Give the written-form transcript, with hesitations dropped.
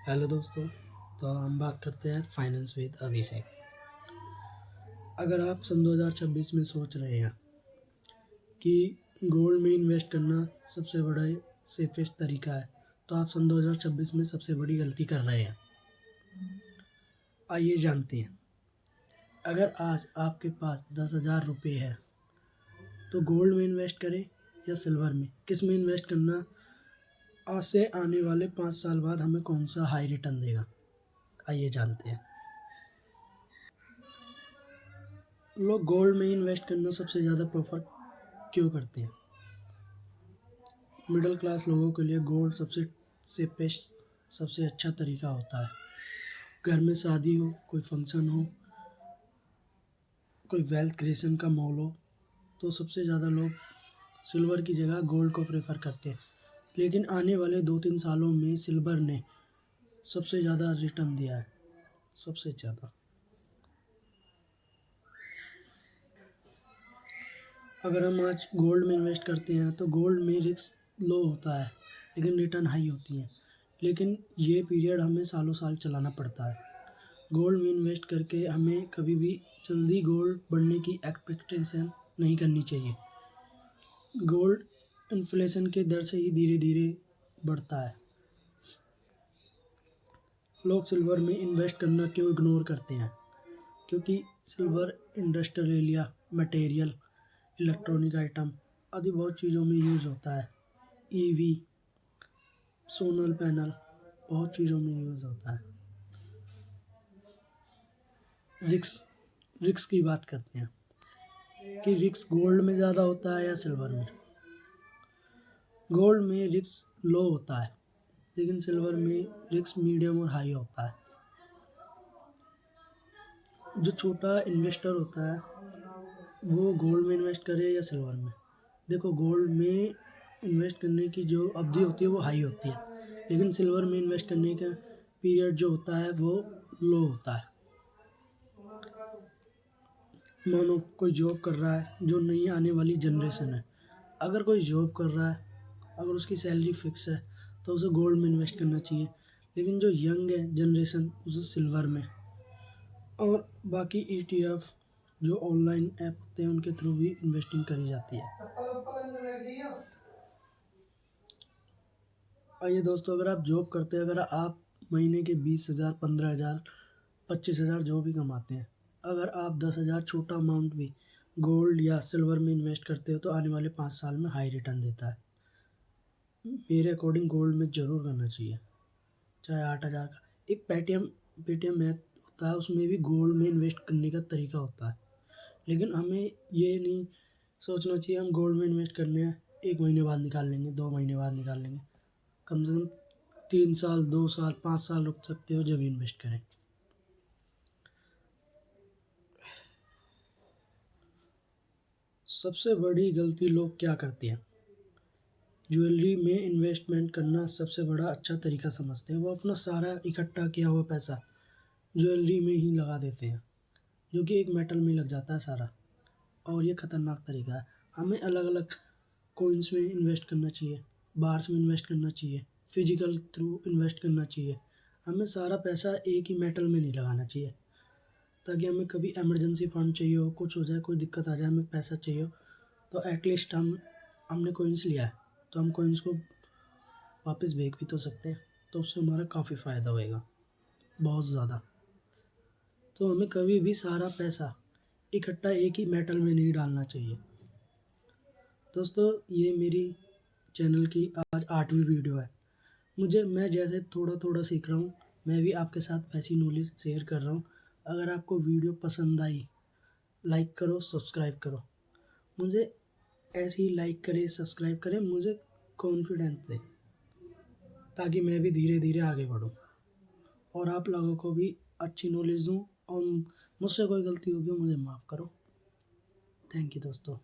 Hello दोस्तों। तो हम बात करते हैं फाइनेंस विद अभिषेक। अगर आप सन 2026 में सोच रहे हैं कि गोल्ड में इन्वेस्ट करना सबसे बड़ा सेफेस्ट तरीका है, तो आप सन 2026 में सबसे बड़ी गलती कर रहे हैं। आइए जानते हैं। अगर आज आपके पास 10,000 रुपये है तो गोल्ड में इन्वेस्ट करें या सिल्वर में, किस में इन्वेस्ट करना आज से आने वाले 5 साल बाद हमें कौन सा हाई रिटर्न देगा, आइए जानते हैं। लोग गोल्ड में इन्वेस्ट करना सबसे ज़्यादा प्रेफर क्यों करते हैं? मिडिल क्लास लोगों के लिए गोल्ड सबसे सेफेस्ट, सबसे अच्छा तरीका होता है। घर में शादी हो, कोई फंक्शन हो, कोई वेल्थ क्रिएशन का माहौल हो, तो सबसे ज़्यादा लोग सिल्वर की जगह गोल्ड को प्रेफर करते हैं। लेकिन आने वाले 2-3 सालों में सिल्वर ने सबसे ज़्यादा रिटर्न दिया है, सबसे ज़्यादा। अगर हम आज गोल्ड में इन्वेस्ट करते हैं तो गोल्ड में रिस्क लो होता है लेकिन रिटर्न हाई होती है। लेकिन ये पीरियड हमें सालों साल चलाना पड़ता है। गोल्ड में इन्वेस्ट करके हमें कभी भी जल्दी गोल्ड बढ़ने की एक्सपेक्टेशन नहीं करनी चाहिए। गोल्ड इन्फ्लेशन के दर से ही धीरे धीरे बढ़ता है। लोग सिल्वर में इन्वेस्ट करना क्यों इग्नोर करते हैं? क्योंकि silver industrial area, material, electronic item आदि बहुत चीज़ों में यूज़ होता है। ईवी, सोलर पैनल, बहुत चीज़ों में यूज़ होता है। रिक्स की बात करते हैं कि रिक्स गोल्ड में ज़्यादा होता है या सिल्वर में। गोल्ड में रिस्क लो होता है लेकिन सिल्वर में रिस्क मीडियम और हाई होता है। जो छोटा इन्वेस्टर होता है वो गोल्ड में इन्वेस्ट करे या सिल्वर में। देखो, गोल्ड में इन्वेस्ट करने की जो अवधि होती है वो हाई होती है, लेकिन सिल्वर में इन्वेस्ट करने का पीरियड जो होता है वो लो होता है। मानो कोई जॉब कर रहा है, जो नई आने वाली जनरेशन है, अगर कोई जॉब कर रहा है, अगर उसकी सैलरी फिक्स है तो उसे गोल्ड में इन्वेस्ट करना चाहिए। लेकिन जो यंग है जनरेशन, उसे सिल्वर में। और बाकी ETF जो ऑनलाइन ऐप होते हैं उनके थ्रू भी इन्वेस्टिंग करी जाती है। आइए दोस्तों, अगर आप जॉब करते हैं, अगर आप महीने के 20,000, 15,000, 25,000 जो भी कमाते हैं, अगर आप 10,000 छोटा अमाउंट भी गोल्ड या सिल्वर में इन्वेस्ट करते हो तो आने वाले 5 साल में हाई रिटर्न देता है। मेरे अकॉर्डिंग गोल्ड में ज़रूर करना चाहिए। चाहे 8,000 का एक पेटीएम ऐप होता है, उसमें भी गोल्ड में इन्वेस्ट करने का तरीका होता है। लेकिन हमें ये नहीं सोचना चाहिए हम गोल्ड में इन्वेस्ट करने हैं, 1 महीने बाद निकाल लेंगे, 2 महीने बाद निकाल लेंगे। कम से कम 3 साल, 2 साल, 5 साल रुक सकते हो जब इन्वेस्ट करें। सबसे बड़ी गलती लोग क्या करते हैं? ज्वेलरी में इन्वेस्टमेंट करना सबसे बड़ा अच्छा तरीका समझते हैं। वो अपना सारा इकट्ठा किया हुआ पैसा ज्वेलरी में ही लगा देते हैं, जो कि एक मेटल में लग जाता है सारा। और ये ख़तरनाक तरीका है। हमें अलग अलग कोइंस में इन्वेस्ट करना चाहिए, बार्स में इन्वेस्ट करना चाहिए, फिजिकल थ्रू इन्वेस्ट करना चाहिए। हमें सारा पैसा एक ही मेटल में नहीं लगाना चाहिए, ताकि हमें कभी इमरजेंसी फंड चाहिए हो, कुछ हो जाए, कोई दिक्कत आ जाए, हमें पैसा चाहिए हो, तो एटलीस्ट हमने कोइंस लिया है तो हम कोइंस को वापस भेज भी तो सकते हैं। तो उससे हमारा काफ़ी फ़ायदा होएगा, बहुत ज़्यादा। तो हमें कभी भी सारा पैसा इकट्ठा एक ही मेटल में नहीं डालना चाहिए। दोस्तों, ये मेरी चैनल की आज 8वीं वीडियो है। मैं जैसे थोड़ा थोड़ा सीख रहा हूँ, मैं भी आपके साथ वैसी नॉलेज शेयर कर रहा हूँ। अगर आपको वीडियो पसंद आई, लाइक करो, सब्सक्राइब करो। मुझे ऐसे ही लाइक करें, सब्सक्राइब करें, मुझे कॉन्फिडेंस दे, ताकि मैं भी धीरे धीरे आगे बढ़ूँ और आप लोगों को भी अच्छी नॉलेज दूँ। और मुझसे कोई गलती होगी मुझे माफ़ करो। थैंक यू दोस्तों।